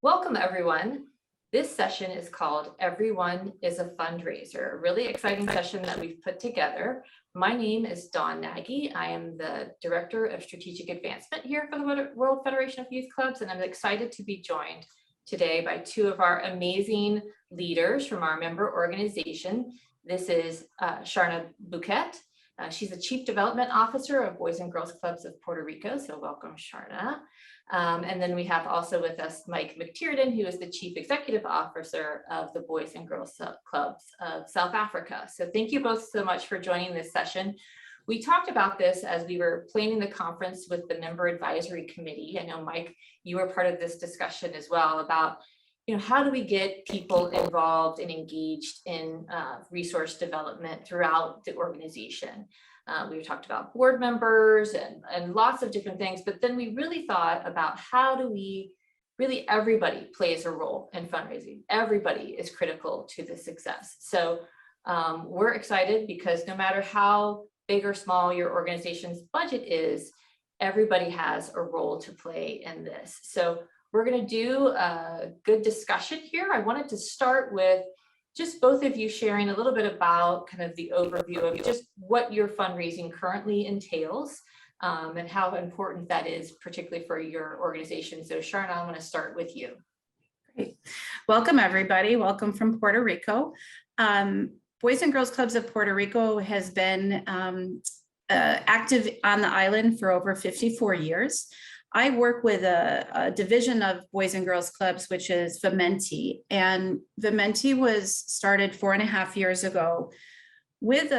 Welcome, everyone. This session is called Everyone is a Fundraiser, a really exciting session that we've put together. My name is Dawn Nagy. I am the Director of Strategic Advancement here for the World Federation of Youth Clubs, and I'm excited to be joined today by two of our amazing leaders from our member organization. This is Charna Boquette. She's the Chief Development Officer of Boys and Girls Clubs of Puerto Rico, so welcome, Charna. And then we have also with us Mike McTernan, who is the Chief Executive Officer of the Boys and Girls Clubs of South Africa. So thank you both so much for joining this session. We talked about this as we were planning the conference with the Member Advisory Committee. I know, Mike, you were part of this discussion as well about, how do we get people involved and engaged in resource development throughout the organization? We talked about board members and lots of different things, but then we really thought about how do we everybody plays a role in fundraising. Everybody is critical to the success. So we're excited because no matter how big or small your organization's budget is, everybody has a role to play in this. So we're going to do a good discussion here. I wanted to start with just both of you sharing a little bit about kind of the overview of just what your fundraising currently entails and how important that is, particularly for your organization. So Charna, I'm going to start with you. Great. Welcome, everybody. Welcome from Puerto Rico. Boys and Girls Clubs of Puerto Rico has been active on the island for over 54 years. I work with a division of Boys and Girls Clubs, which is Vimenti, and Vimenti was started 4.5 years ago with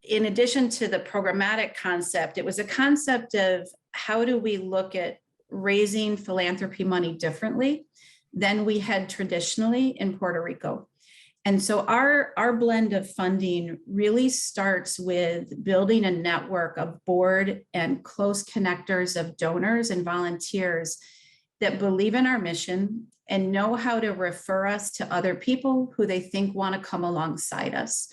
in addition to the programmatic concept, it was a concept of how do we look at raising philanthropy money differently than we had traditionally in Puerto Rico. And so our blend of funding really starts with building a network of board and close connectors of donors and volunteers that believe in our mission and know how to refer us to other people who they think want to come alongside us.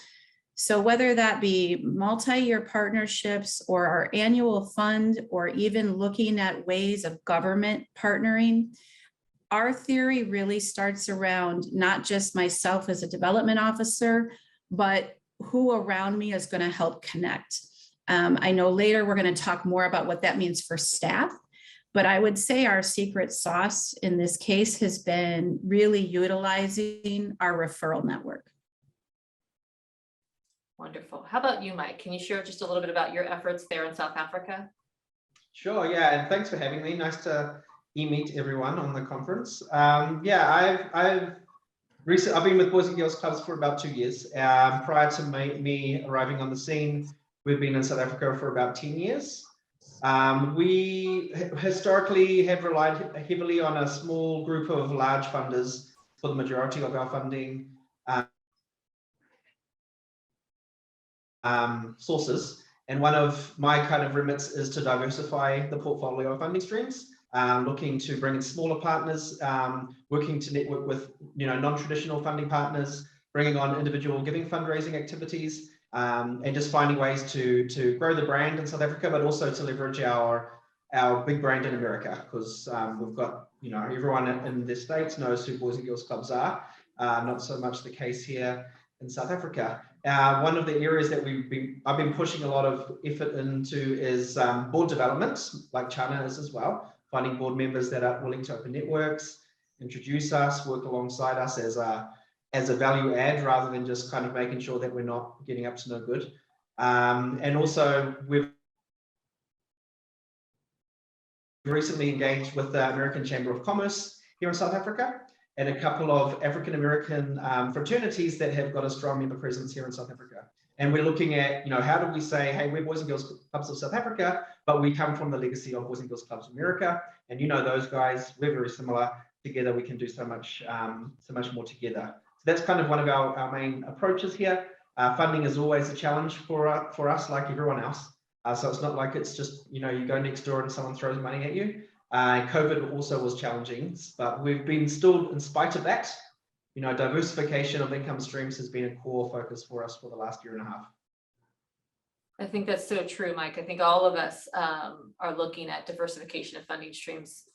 So whether that be multi-year partnerships or our annual fund, or even looking at ways of government partnering, our theory really starts around not just myself as a development officer, but who around me is going to help connect. I know later we're going to talk more about what that means for staff, but I would say our secret sauce in this case has been really utilizing our referral network. Wonderful. How about you, Mike? Can you share just a little bit about your efforts there in South Africa? Sure, yeah, and thanks for having me. Nice to meet everyone on the conference. I've been with Boys and Girls Clubs for about 2 years. Prior to me arriving on the scene, we've been in South Africa for about 10 years. We historically have relied heavily on a small group of large funders for the majority of our funding sources. And one of my kind of remits is to diversify the portfolio of funding streams. Looking to bring in smaller partners, working to network with non-traditional funding partners, bringing on individual giving fundraising activities, and just finding ways to grow the brand in South Africa, but also to leverage our big brand in America, because we've got everyone in the States knows who Boys and Girls Clubs are. Not so much the case here in South Africa. One of the areas that I've been pushing a lot of effort into is board development, like Charna is as well. Finding board members that are willing to open networks, introduce us, work alongside us as a value add, rather than just kind of making sure that we're not getting up to no good. And also we've recently engaged with the American Chamber of Commerce here in South Africa, and a couple of African American fraternities that have got a strong member presence here in South Africa. And we're looking at, how do we say, hey, we're Boys and Girls Clubs of South Africa, but we come from the legacy of Boys and Girls Clubs of America. And those guys, we're very similar. Together, we can do so much more together. So that's kind of one of our main approaches here. Funding is always a challenge for us, like everyone else. So it's not like it's just, you go next door and someone throws money at you. COVID also was challenging, but we've been still, in spite of that, diversification of income streams has been a core focus for us for the last 1.5 years. I think that's so true, Mike. I think all of us are looking at diversification of funding streams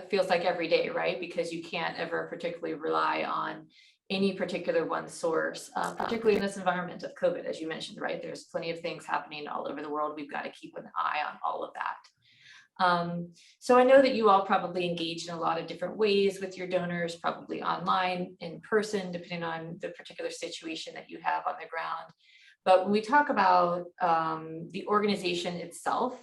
feels like every day, right? Because you can't ever particularly rely on any particular one source, particularly in this environment of COVID, as you mentioned, right? There's plenty of things happening all over the world. We've got to keep an eye on all of that. So I know that you all probably engage in a lot of different ways with your donors, probably online, in person, depending on the particular situation that you have on the ground. But when we talk about the organization itself,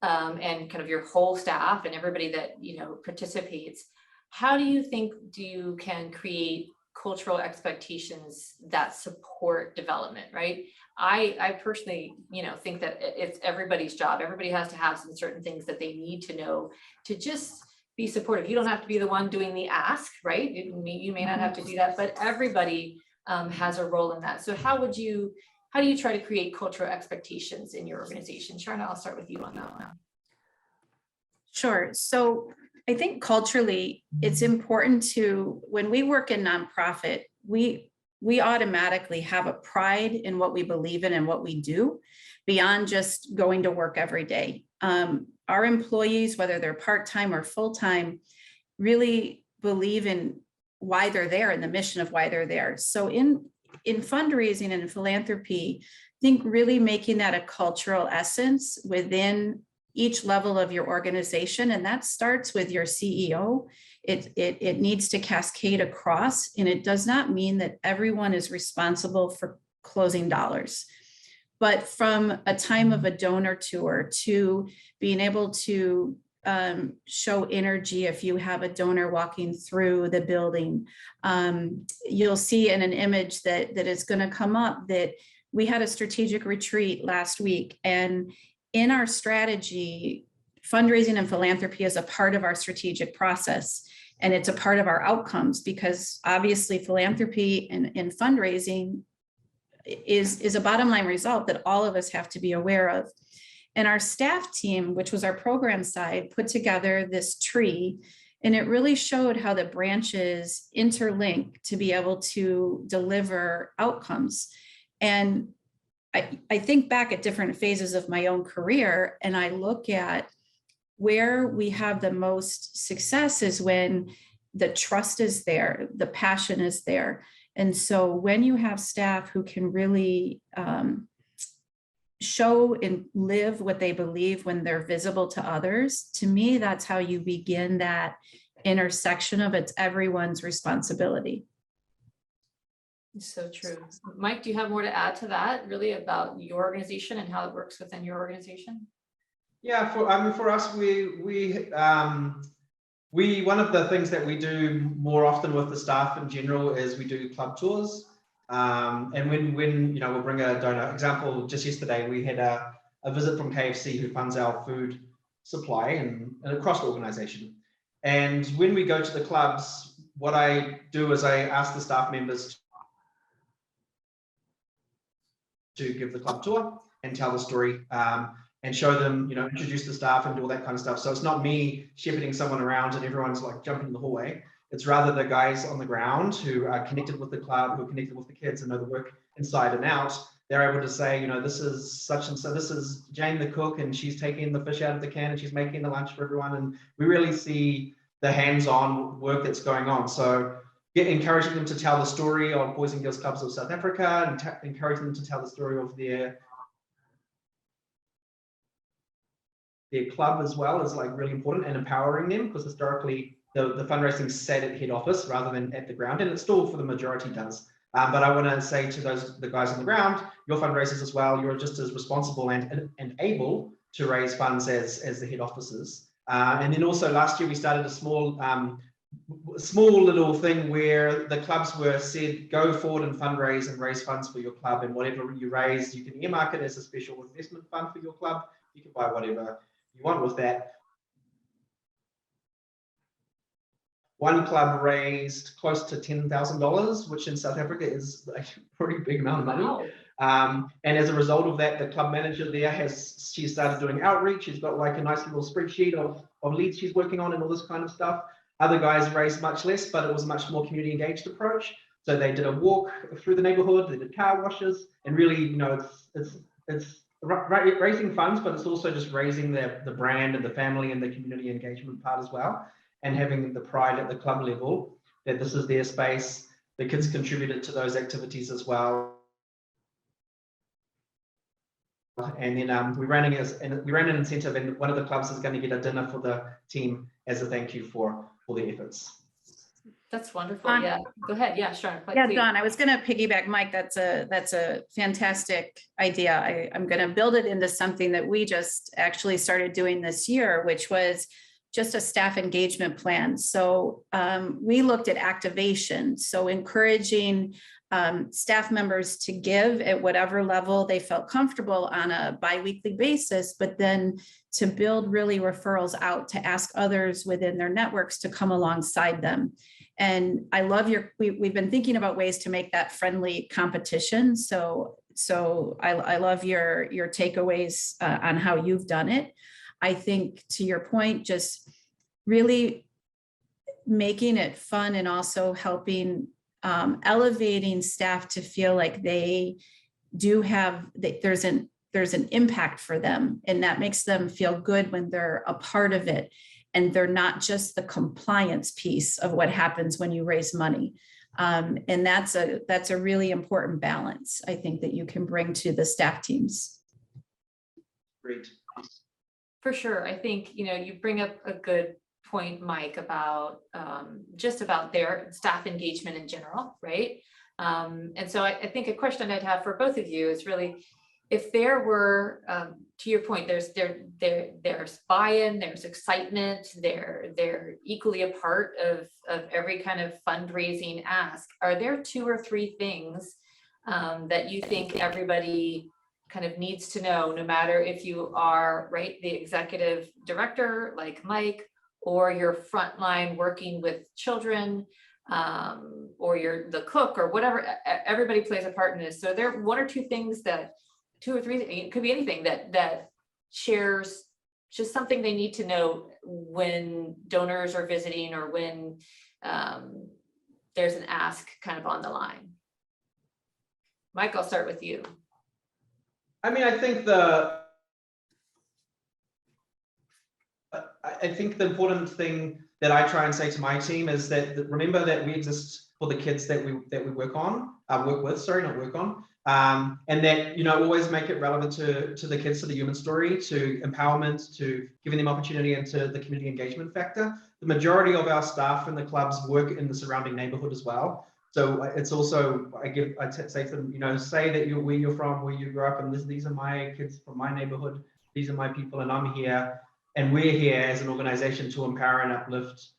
and kind of your whole staff and everybody that, you know, participates, how do you think you can create cultural expectations that support development, right? I personally, you know, think that it's everybody's job. Everybody has to have some certain things that they need to know to just be supportive. You don't have to be the one doing the ask, right? You may not have to do that, but everybody has a role in that. So how do you try to create cultural expectations in your organization? Charna, I'll start with you on that one. Sure. So I think culturally, it's important to, when we work in nonprofit, we automatically have a pride in what we believe in and what we do beyond just going to work every day. Our employees, whether they're part-time or full-time, really believe in why they're there and the mission of why they're there. So in fundraising and philanthropy, I think really making that a cultural essence within each level of your organization, and that starts with your CEO. It needs to cascade across, and it does not mean that everyone is responsible for closing dollars. But from a time of a donor tour to being able to show energy if you have a donor walking through the building. You'll see in an image that is going to come up that we had a strategic retreat last week, and in our strategy, fundraising and philanthropy is a part of our strategic process, and it's a part of our outcomes, because obviously philanthropy and fundraising is a bottom line result that all of us have to be aware of. And our staff team, which was our program side, put together this tree, and it really showed how the branches interlink to be able to deliver outcomes. And I think back at different phases of my own career, and I look at where we have the most success is when the trust is there, the passion is there. And so when you have staff who can really show and live what they believe when they're visible to others, to me, that's how you begin that intersection of it's everyone's responsibility. So true. Mike, do you have more to add to that, really, about your organization and how it works within your organization? Yeah, for us, we one of the things that we do more often with the staff in general is we do club tours. And when you know, we'll bring a donor. Example, just yesterday we had a visit from KFC, who funds our food supply and across the organization. And when we go to the clubs, what I do is I ask the staff members to give the club tour and tell the story, and show them, you know, introduce the staff and do all that kind of stuff. So it's not me shepherding someone around and everyone's like jumping in the hallway. It's rather the guys on the ground who are connected with the club, who are connected with the kids and know the work inside and out. They're able to say, you know, this is such and so, this is Jane the cook, and she's taking the fish out of the can and she's making the lunch for everyone. And we really see the hands-on work that's going on. So encouraging them to tell the story of Boys and Girls Clubs of South Africa, and encouraging them to tell the story of their club as well is like really important, and empowering them, because historically the fundraising sat at head office rather than at the ground, and it still for the majority does. But I want to say to the guys on the ground, your fundraisers as well, you're just as responsible and able to raise funds as the head offices. And then also last year we started a small little thing where the clubs were said, go forward and fundraise and raise funds for your club, and whatever you raise, you can earmark it as a special investment fund for your club. You can buy whatever you want with that. One club raised close to $10,000, which in South Africa is a pretty big amount of money. Wow. And as a result of that, the club manager there she started doing outreach. She's got like a nice little spreadsheet of leads she's working on and all this kind of stuff. Other guys raised much less, but it was a much more community engaged approach. So they did a walk through the neighborhood, they did car washes, and really, you know, it's raising funds, but it's also just raising the brand and the family and the community engagement part as well. and having the pride at the club level that this is their space. The kids contributed to those activities as well. And then we ran an incentive, and one of the clubs is going to get a dinner for the team as a thank you for all their efforts. That's wonderful. Yeah, go ahead. Yeah, Charna. Yeah, Dawn, I was going to piggyback Mike. That's a fantastic idea. I'm going to build it into something that we just actually started doing this year, which was just a staff engagement plan. So we looked at activation, so encouraging staff members to give at whatever level they felt comfortable on a biweekly basis, but then to build really referrals out to ask others within their networks to come alongside them. And I love we've been thinking about ways to make that friendly competition. So I love your takeaways on how you've done it. I think, to your point, just really making it fun and also helping elevating staff to feel like they do have, there's an impact for them, and that makes them feel good when they're a part of it, and they're not just the compliance piece of what happens when you raise money. And that's a really important balance, I think, that you can bring to the staff teams. Great. For sure. I think, you bring up a good point, Mike, about just about their staff engagement in general, right? And so I think a question I'd have for both of you is really, if there were, to your point, there's buy-in, there's excitement, they're equally a part of every kind of fundraising ask. Are there 2 or 3 things that you think everybody kind of needs to know, no matter if you are, right, the executive director like Mike, or you're frontline working with children, or you're the cook, or whatever? Everybody plays a part in this. So there are 1 or 2 things that 2 or 3, it could be anything that shares just something they need to know when donors are visiting, or when there's an ask kind of on the line. Mike, I'll start with you. I mean, I think the important thing that I try and say to my team is that remember that we exist for the kids that we work with, and that, always make it relevant to the kids, to the human story, to empowerment, to giving them opportunity, and to the community engagement factor. The majority of our staff in the clubs work in the surrounding neighborhood as well. So it's also, I say to them, say that where you're from, where you grew up, and these are my kids from my neighborhood, these are my people, and I'm here, and we're here as an organization to empower and uplift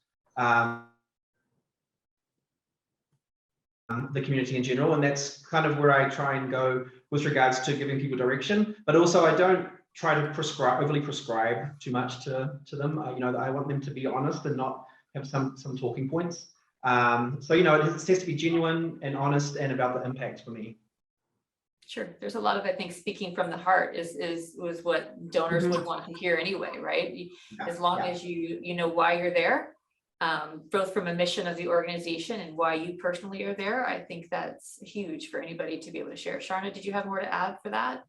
the community in general. And that's kind of where I try and go with regards to giving people direction, but also I don't try to overly prescribe too much to them. I want them to be honest and not have some talking points. So it has to be genuine and honest and about the impact for me. Sure. There's a lot of, I think, speaking from the heart was what donors would want to hear anyway, right? As long as you know why you're there, both from a mission of the organization and why you personally are there. I think that's huge for anybody to be able to share. Charna, did you have more to add for that?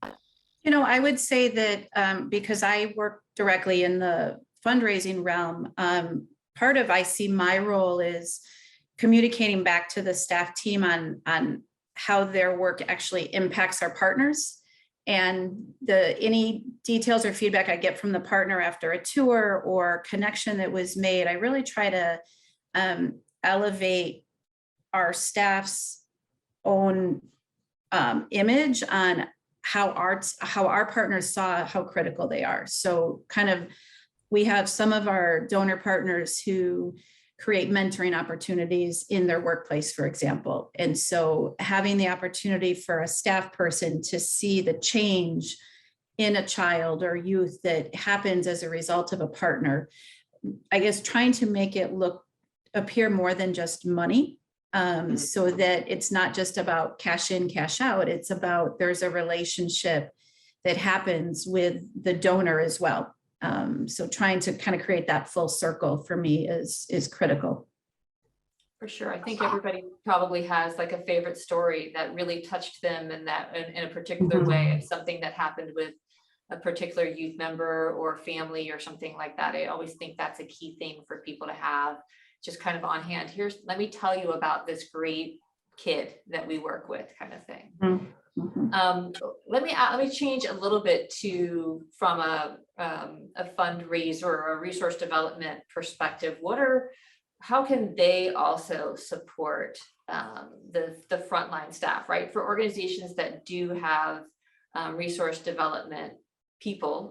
I would say that because I work directly in the fundraising realm, I see my role is communicating back to the staff team on how their work actually impacts our partners, and any details or feedback I get from the partner after a tour or connection that was made. I really try to elevate our staff's own image on how our partners saw how critical they are. So we have some of our donor partners who create mentoring opportunities in their workplace, for example. And so having the opportunity for a staff person to see the change in a child or youth that happens as a result of a partner, I guess trying to make it appear more than just money, so that it's not just about cash in, cash out. It's about there's a relationship that happens with the donor as well. So trying to kind of create that full circle for me is critical. For sure. I think everybody probably has like a favorite story that really touched them in a particular way, of something that happened with a particular youth member or family or something like that. I always think that's a key thing for people to have just kind of on hand. Let me tell you about this great kid that we work with, kind of thing. Mhm. Let me change a little bit from a fundraiser or a resource development perspective. How can they also support the frontline staff, right? For organizations that do have resource development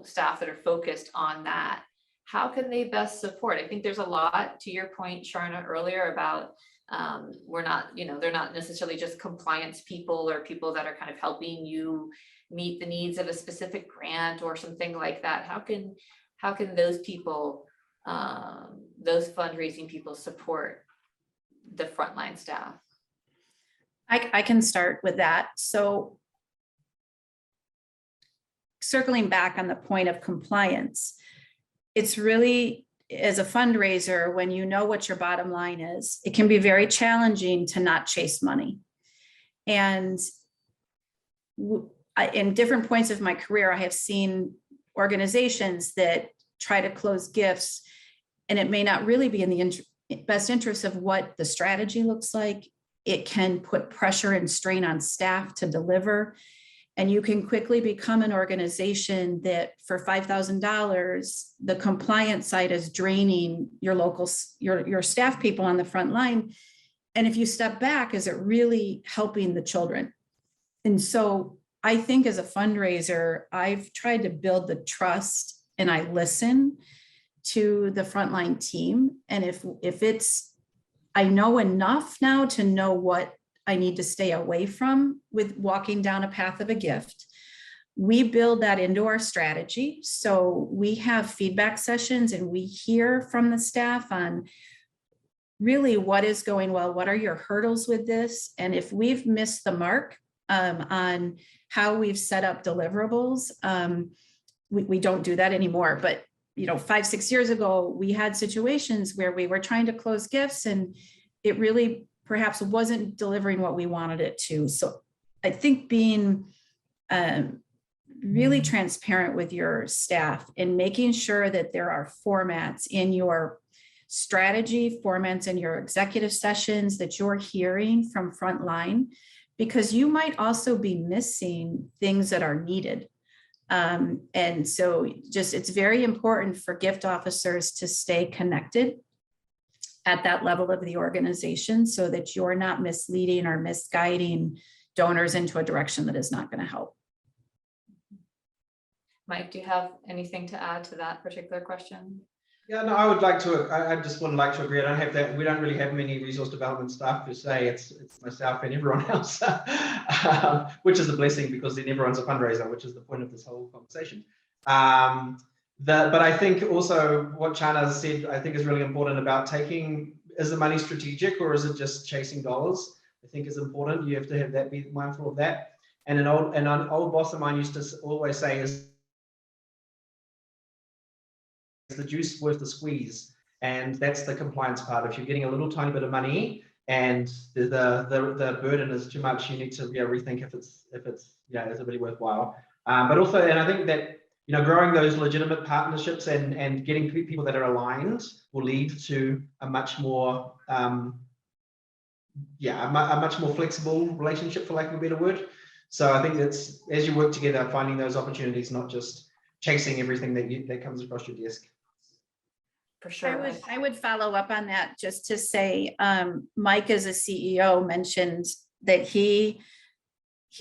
staff that are focused on that, how can they best support? I think there's a lot, to your point, Charna, earlier about they're not necessarily just compliance people or people that are kind of helping you meet the needs of a specific grant or something like that. How can those people, those fundraising people, support the frontline staff? I can start with that. So circling back on the point of compliance, it's really, as a fundraiser, when you know what your bottom line is, it can be very challenging to not chase money. And in different points of my career, I have seen organizations that try to close gifts, and it may not really be in the best interest of what the strategy looks like. It can put pressure and strain on staff to deliver. And you can quickly become an organization that for $5,000, the compliance side is draining your staff people on the front line. And if you step back, is it really helping the children? And so I think as a fundraiser, I've tried to build the trust, and I listen to the frontline team. And I know enough now to know what I need to stay away from with walking down a path of a gift. We build that into our strategy. So we have feedback sessions and we hear from the staff on really what is going well, what are your hurdles with this? And if we've missed the mark on how we've set up deliverables, we don't do that anymore. But 5-6 years ago, we had situations where we were trying to close gifts and it really perhaps wasn't delivering what we wanted it to. So I think being really transparent with your staff and making sure that there are formats in your strategy, formats in your executive sessions that you're hearing from frontline, because you might also be missing things that are needed. And so it's very important for gift officers to stay connected at that level of the organization so that you're not misleading or misguiding donors into a direction that is not going to help. Mike, do you have anything to add to that particular question? Yeah, no, I just would like to agree. We don't really have many resource development staff per se. It's myself and everyone else, which is a blessing because then everyone's a fundraiser, which is the point of this whole conversation. But I think also what Charna said, I think is really important about is the money strategic or is it just chasing dollars? I think is important. You have to be mindful of that. And an old boss of mine used to always say is the juice worth the squeeze. And that's the compliance part. If you're getting a little tiny bit of money and the burden is too much, you need to rethink if it's is it really worthwhile. But also, and I think that growing those legitimate partnerships and getting people that are aligned will lead to a much more much more flexible relationship, for lack of a better word. So I think that's, as you work together, finding those opportunities, not just chasing everything that comes across your desk. For sure. I would follow up on that just to say, Mike as a CEO mentioned that he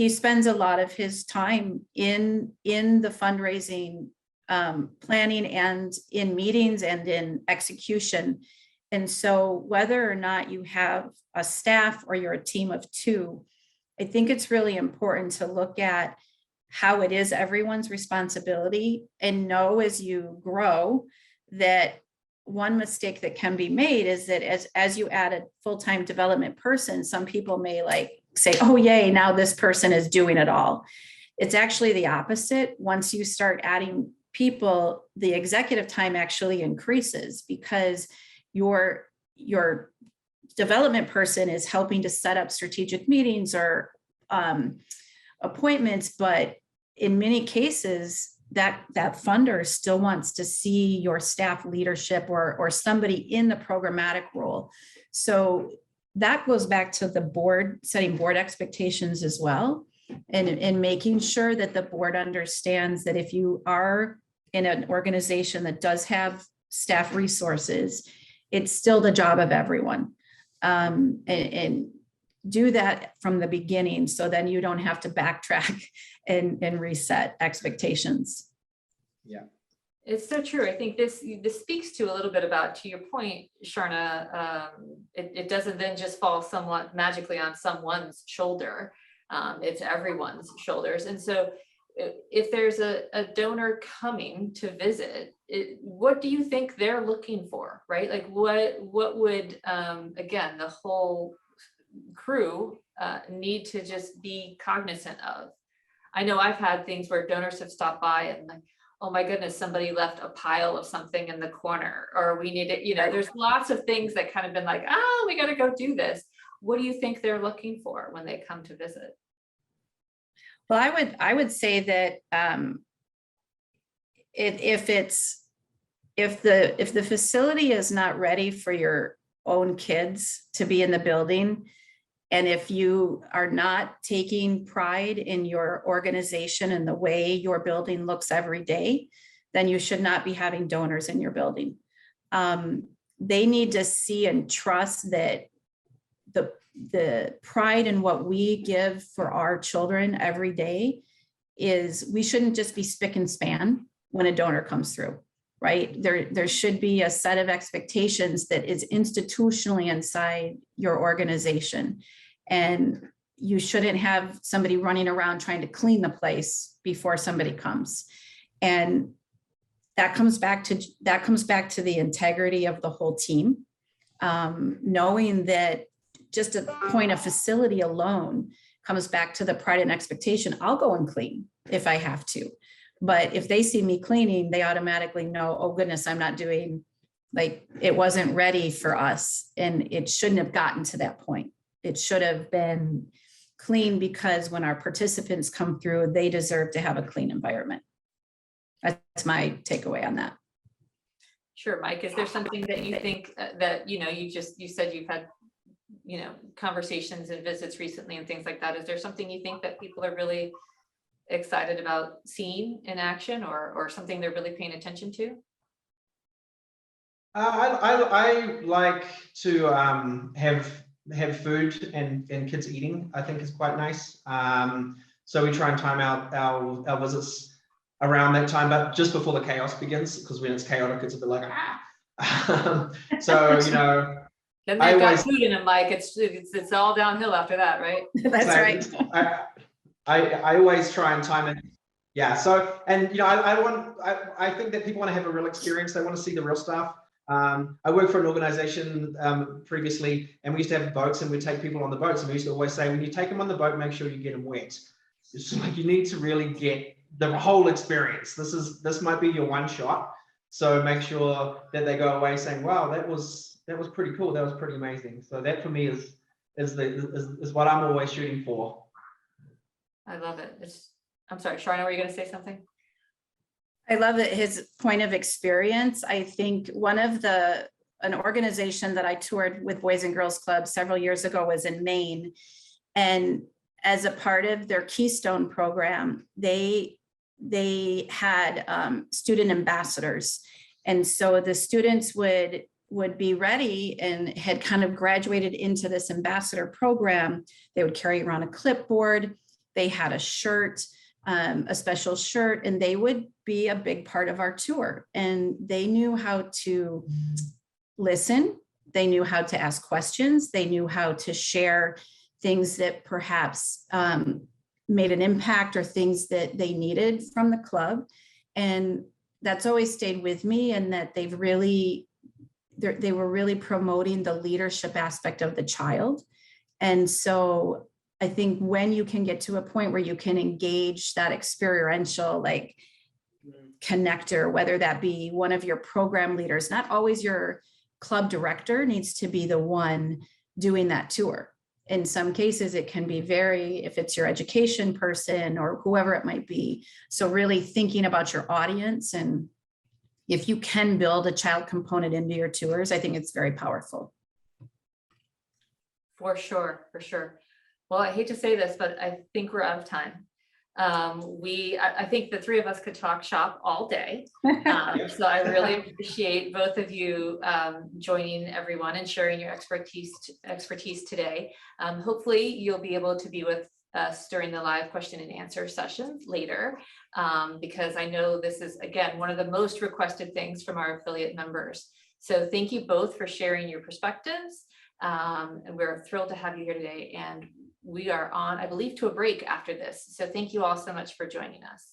spends a lot of his time in the fundraising planning and in meetings and in execution. And so whether or not you have a staff or you're a team of two, I think it's really important to look at how it is everyone's responsibility and know as you grow that one mistake that can be made is that as you add a full-time development person, some people may say, oh, yay, now this person is doing it all. It's actually the opposite. Once you start adding people, the executive time actually increases because your development person is helping to set up strategic meetings or appointments, but in many cases, that funder still wants to see your staff leadership or somebody in the programmatic role. So that goes back to the board, setting board expectations as well, and making sure that the board understands that if you are in an organization that does have staff resources, it's still the job of everyone. And do that from the beginning, so then you don't have to backtrack and reset expectations. Yeah. It's so true. I think this speaks to a little bit about, to your point, Charna, it doesn't then just fall somewhat magically on someone's shoulder. It's everyone's shoulders. And so if there's a donor coming to visit, what do you think they're looking for, right? Like what would, again, the whole crew need to just be cognizant of? I know I've had things where donors have stopped by and like, oh my goodness, somebody left a pile of something in the corner, or we need it, there's lots of things that kind of been like, oh, we got to go do this. What do you think they're looking for when they come to visit? Well, I would say that if the facility is not ready for your own kids to be in the building, and if you are not taking pride in your organization and the way your building looks every day, then you should not be having donors in your building. They need to see and trust that the pride in what we give for our children every day is, we shouldn't just be spick and span when a donor comes through, right? There should be a set of expectations that is institutionally inside your organization. And you shouldn't have somebody running around trying to clean the place before somebody comes. And that comes back to the integrity of the whole team. Knowing that just at the point of facility alone comes back to the pride and expectation. I'll go and clean if I have to. But if they see me cleaning, they automatically know, oh goodness, I'm not doing, like, it wasn't ready for us. And it shouldn't have gotten to that point. It should have been clean, because when our participants come through, they deserve to have a clean environment. That's my takeaway on that. Sure, Mike, is there something that you think that, you said you've had, conversations and visits recently and things like that. Is there something you think that people are really excited about seeing in action, or something they're really paying attention to? I like to have food and kids eating. I think is quite nice. So we try and time out our visits around that time, but just before the chaos begins, because when it's chaotic, it's a bit like so Then they've got food in them, Mike. It's all downhill after that, right? That's right. I always try and time it. Yeah. So, and I think that people want to have a real experience. They want to see the real stuff. I worked for an organization previously, and we used to have boats, and we'd take people on the boats, and we used to always say, when you take them on the boat, make sure you get them wet. It's like, you need to really get the whole experience. This might be your one shot. So make sure that they go away saying, wow, that was pretty cool. That was pretty amazing. So that for me is what I'm always shooting for. I love it. I'm sorry, Charna, were you going to say something? I love that his point of experience. I think an organization that I toured with Boys and Girls Club several years ago was in Maine. And as a part of their Keystone program, they had student ambassadors. And so the students would be ready and had kind of graduated into this ambassador program. They would carry around a clipboard. They had a shirt, a special shirt, and they would be a big part of our tour. And they knew how to listen. They knew how to ask questions. They knew how to share things that perhaps made an impact, or things that they needed from the club. And that's always stayed with me, and that they were really promoting the leadership aspect of the child. And so I think when you can get to a point where you can engage that experiential, like, connector, whether that be one of your program leaders, not always your club director needs to be the one doing that tour. In some cases, it can be if it's your education person or whoever it might be. So really thinking about your audience, and if you can build a child component into your tours, I think it's very powerful. For sure, for sure. Well, I hate to say this, but I think we're out of time. I think the three of us could talk shop all day. So I really appreciate both of you joining everyone and sharing your expertise today. Hopefully you'll be able to be with us during the live question and answer sessions later, because I know this is, again, one of the most requested things from our affiliate members. So thank you both for sharing your perspectives. And we're thrilled to have you here today. And we are on, I believe, to a break after this. So thank you all so much for joining us.